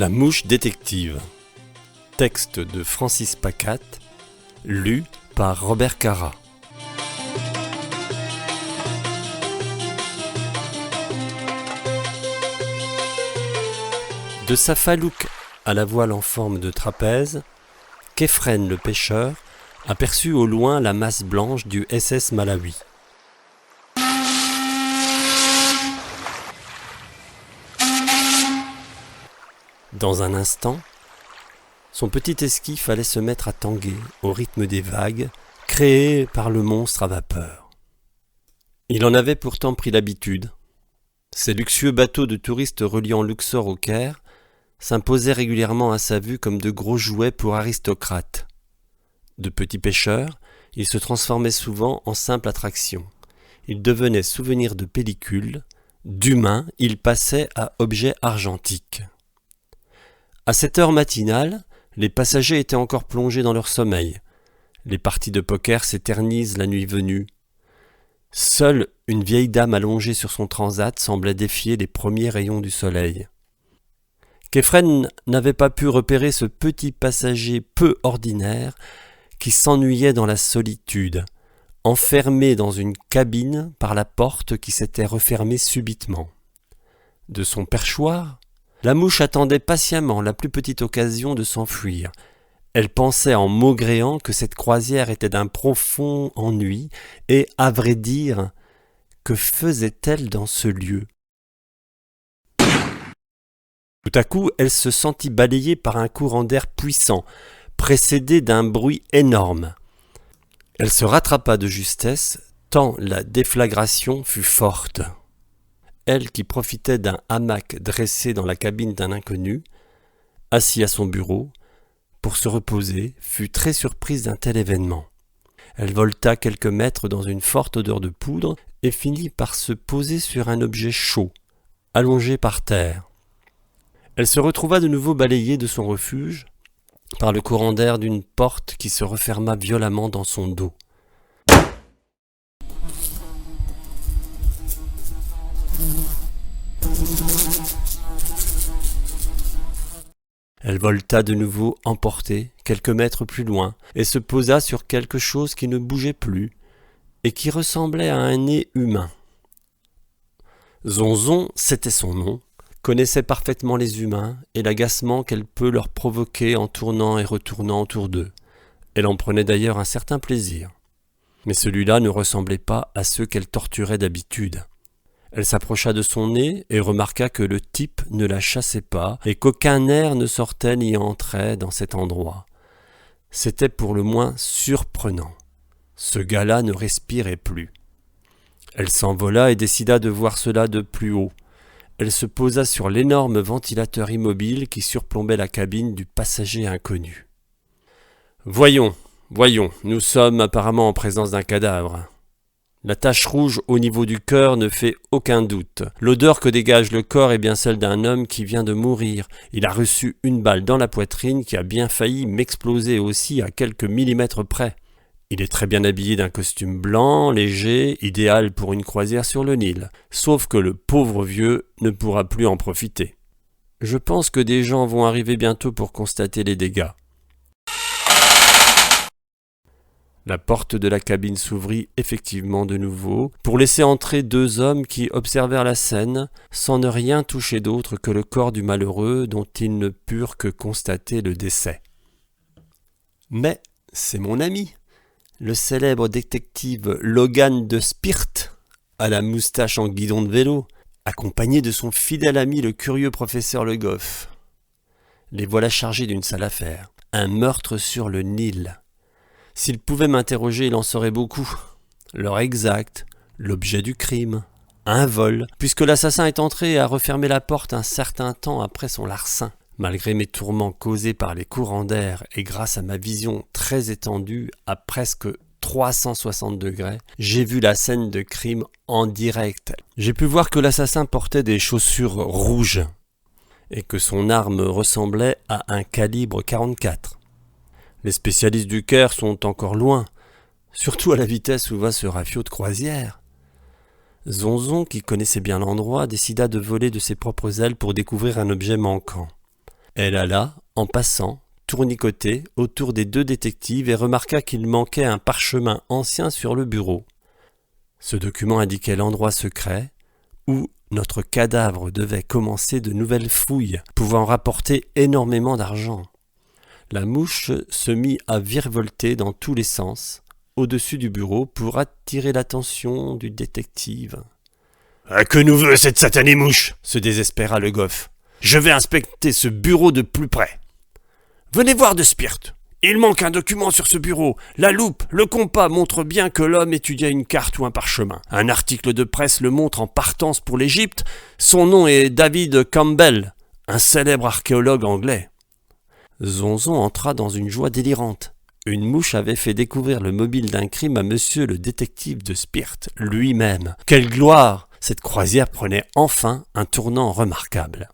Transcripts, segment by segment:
La mouche détective. Texte de Francis Pacat, lu par Robert Cara. De sa falouque à la voile en forme de trapèze, Kefren le pêcheur aperçut au loin la masse blanche du SS Malawi. Dans un instant, son petit esquif allait se mettre à tanguer au rythme des vagues créées par le monstre à vapeur. Il en avait pourtant pris l'habitude. Ces luxueux bateaux de touristes reliant Luxor au Caire s'imposaient régulièrement à sa vue comme de gros jouets pour aristocrates. De petits pêcheurs, ils se transformaient souvent en simples attractions. Ils devenaient souvenirs de pellicules, d'humains, ils passaient à objets argentiques. À cette heure matinale, les passagers étaient encore plongés dans leur sommeil. Les parties de poker s'éternisent la nuit venue. Seule une vieille dame allongée sur son transat semblait défier les premiers rayons du soleil. Kefren n'avait pas pu repérer ce petit passager peu ordinaire qui s'ennuyait dans la solitude, enfermé dans une cabine par la porte qui s'était refermée subitement. De son perchoir, la mouche attendait patiemment la plus petite occasion de s'enfuir. Elle pensait en maugréant que cette croisière était d'un profond ennui et, à vrai dire, que faisait-elle dans ce lieu ? Tout à coup, elle se sentit balayée par un courant d'air puissant, précédé d'un bruit énorme. Elle se rattrapa de justesse, tant la déflagration fut forte. Elle qui profitait d'un hamac dressé dans la cabine d'un inconnu, assis à son bureau, pour se reposer, fut très surprise d'un tel événement. Elle volta quelques mètres dans une forte odeur de poudre et finit par se poser sur un objet chaud, allongé par terre. Elle se retrouva de nouveau balayée de son refuge par le courant d'air d'une porte qui se referma violemment dans son dos. Elle volta de nouveau emportée quelques mètres plus loin et se posa sur quelque chose qui ne bougeait plus et qui ressemblait à un nez humain. Zonzon, c'était son nom, connaissait parfaitement les humains et l'agacement qu'elle peut leur provoquer en tournant et retournant autour d'eux. Elle en prenait d'ailleurs un certain plaisir. Mais celui-là ne ressemblait pas à ceux qu'elle torturait d'habitude. Elle s'approcha de son nez et remarqua que le type ne la chassait pas et qu'aucun air ne sortait ni entrait dans cet endroit. C'était pour le moins surprenant. Ce gars-là ne respirait plus. Elle s'envola et décida de voir cela de plus haut. Elle se posa sur l'énorme ventilateur immobile qui surplombait la cabine du passager inconnu. « Voyons, nous sommes apparemment en présence d'un cadavre. » La tache rouge au niveau du cœur ne fait aucun doute. L'odeur que dégage le corps est bien celle d'un homme qui vient de mourir. Il a reçu une balle dans la poitrine qui a bien failli m'exploser aussi à quelques millimètres près. Il est très bien habillé d'un costume blanc, léger, idéal pour une croisière sur le Nil. Sauf que le pauvre vieux ne pourra plus en profiter. Je pense que des gens vont arriver bientôt pour constater les dégâts. La porte de la cabine s'ouvrit effectivement de nouveau pour laisser entrer deux hommes qui observèrent la scène sans ne rien toucher d'autre que le corps du malheureux dont ils ne purent que constater le décès. Mais c'est mon ami, le célèbre détective Logan de Spirt, à la moustache en guidon de vélo, accompagné de son fidèle ami le curieux professeur Le Goff. Les voilà chargés d'une sale affaire, un meurtre sur le Nil. S'il pouvait m'interroger, il en saurait beaucoup. L'heure exacte, l'objet du crime, un vol, puisque l'assassin est entré et a refermé la porte un certain temps après son larcin. Malgré mes tourments causés par les courants d'air et grâce à ma vision très étendue à presque 360 degrés, j'ai vu la scène de crime en direct. J'ai pu voir que l'assassin portait des chaussures rouges et que son arme ressemblait à un calibre 44. Les spécialistes du Caire sont encore loin, surtout à la vitesse où va ce rafio de croisière. Zonzon, qui connaissait bien l'endroit, décida de voler de ses propres ailes pour découvrir un objet manquant. Elle alla, en passant, tournicoter autour des deux détectives et remarqua qu'il manquait un parchemin ancien sur le bureau. Ce document indiquait l'endroit secret où notre cadavre devait commencer de nouvelles fouilles, pouvant rapporter énormément d'argent. La mouche se mit à virevolter dans tous les sens, au-dessus du bureau, pour attirer l'attention du détective. « Que nous veut cette satanée mouche ?» se désespéra le goff. « Je vais inspecter ce bureau de plus près. »« Venez voir de Spirt. Il manque un document sur ce bureau. La loupe, le compas montrent bien que l'homme étudiait une carte ou un parchemin. Un article de presse le montre en partance pour l'Égypte. Son nom est David Campbell, un célèbre archéologue anglais. » Zonzon entra dans une joie délirante. Une mouche avait fait découvrir le mobile d'un crime à monsieur le détective de Spirt lui-même. Quelle gloire! Cette croisière prenait enfin un tournant remarquable.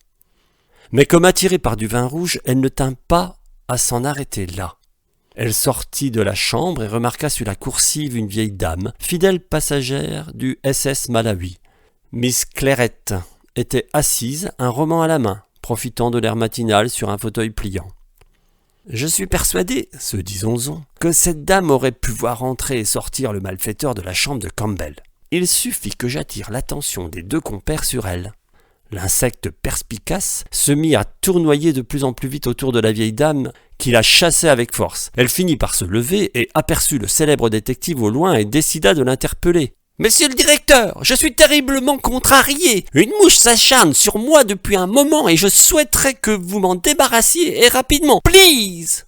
Mais comme attirée par du vin rouge, elle ne tint pas à s'en arrêter là. Elle sortit de la chambre et remarqua sur la coursive une vieille dame, fidèle passagère du SS Malawi. Miss Clairette était assise, un roman à la main, profitant de l'air matinal sur un fauteuil pliant. « Je suis persuadé, se dit Zonzon, que cette dame aurait pu voir entrer et sortir le malfaiteur de la chambre de Campbell. Il suffit que j'attire l'attention des deux compères sur elle. » L'insecte perspicace se mit à tournoyer de plus en plus vite autour de la vieille dame qui la chassait avec force. Elle finit par se lever et aperçut le célèbre détective au loin et décida de l'interpeller. « Monsieur le directeur, je suis terriblement contrarié. Une mouche s'acharne sur moi depuis un moment et je souhaiterais que vous m'en débarrassiez et rapidement. Please !»«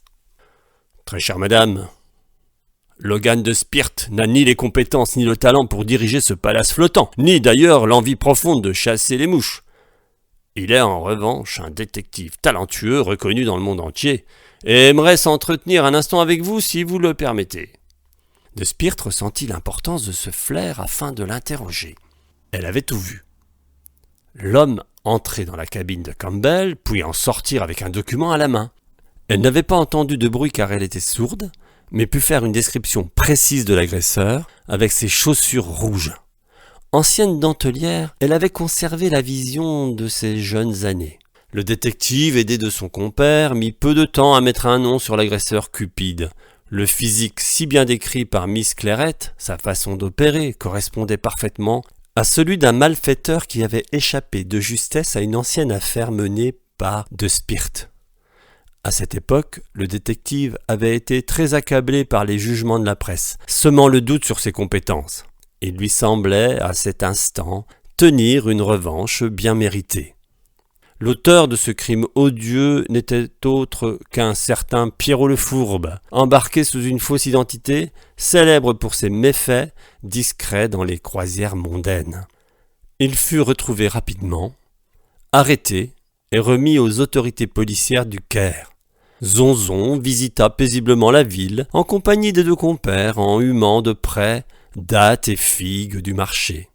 Très chère madame, Logan de Spirt n'a ni les compétences ni le talent pour diriger ce palace flottant, ni d'ailleurs l'envie profonde de chasser les mouches. Il est en revanche un détective talentueux reconnu dans le monde entier et aimerait s'entretenir un instant avec vous si vous le permettez. » De Spirt ressentit l'importance de ce flair afin de l'interroger. Elle avait tout vu. L'homme entrait dans la cabine de Campbell, puis en sortir avec un document à la main. Elle n'avait pas entendu de bruit car elle était sourde, mais put faire une description précise de l'agresseur avec ses chaussures rouges. Ancienne dentelière, elle avait conservé la vision de ses jeunes années. Le détective, aidé de son compère, mit peu de temps à mettre un nom sur l'agresseur cupide. Le physique si bien décrit par Miss Clairette, sa façon d'opérer, correspondait parfaitement à celui d'un malfaiteur qui avait échappé de justesse à une ancienne affaire menée par de Spirt. À cette époque, le détective avait été très accablé par les jugements de la presse, semant le doute sur ses compétences. Il lui semblait, à cet instant, tenir une revanche bien méritée. L'auteur de ce crime odieux n'était autre qu'un certain Pierrot le Fourbe, embarqué sous une fausse identité, célèbre pour ses méfaits, discret dans les croisières mondaines. Il fut retrouvé rapidement, arrêté et remis aux autorités policières du Caire. Zonzon visita paisiblement la ville en compagnie des deux compères en humant de près dattes et figues du marché.